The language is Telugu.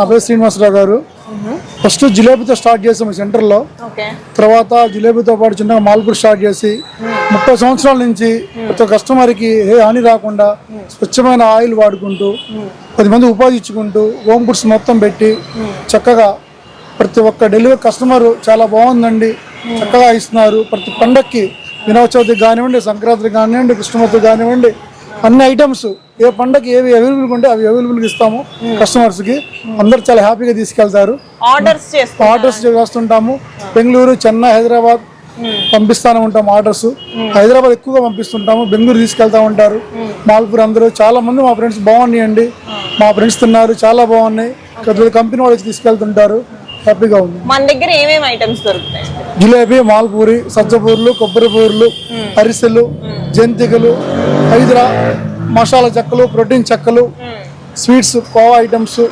నా పేరు శ్రీనివాసరావు గారు. ఫస్ట్ జిలేబీతో స్టార్ట్ చేసాము సెంటర్లో. తర్వాత జిలేబీతో పాటు చిన్నగా మాల్పూర్ స్టార్ట్ చేసి 30 సంవత్సరాల నుంచి ప్రతి కస్టమర్కి ఏ హాని రాకుండా స్వచ్ఛమైన ఆయిల్ వాడుకుంటూ 10 మంది ఉపాధి ఇచ్చుకుంటూ హోమ్ ఫుడ్స్ మొత్తం పెట్టి చక్కగా ప్రతి ఒక్క డెలివరీ కస్టమర్ చాలా బాగుందండి, చక్కగా ఇస్తున్నారు. ప్రతి పండక్కి వినాయక చవితికి కానివ్వండి, సంక్రాంతికి కానివ్వండి, కృష్ణమూర్తికి కానివ్వండి, అన్ని ఐటమ్స్ ఏ పండగకి ఏవి అవైలబుల్గా ఉంటే అవి అవైలబుల్గా ఇస్తాము కస్టమర్స్కి. అందరు చాలా హ్యాపీగా తీసుకెళ్తారు. ఆర్డర్స్ చేస్తుంటాము. బెంగళూరు, చెన్నై, హైదరాబాద్ పంపిస్తానే ఉంటాము ఆర్డర్స్. హైదరాబాద్ ఎక్కువగా పంపిస్తుంటాము, బెంగళూరు తీసుకెళ్తా ఉంటారు. మాల్పూర్ అందరూ చాలా మంది మా ఫ్రెండ్స్ బాగున్నాయండి, మా ఫ్రెండ్స్ తిన్నారు, చాలా బాగున్నాయి. కంపెనీ వాళ్ళకి తీసుకెళ్తుంటారు, హ్యాపీగా ఉంది. మన దగ్గర ఏమేమి ఐటమ్స్ దొరుకుతాయి? జిలేబీ, మాల్పూరి, సజ్జపూర్లు, కొబ్బరి పూర్లు, అరిసెలు, జంతికలు, హైదరా, మసాలా చెక్కలు, ప్రోటీన్ చెక్కలు, స్వీట్స్, కోవా ఐటమ్స్,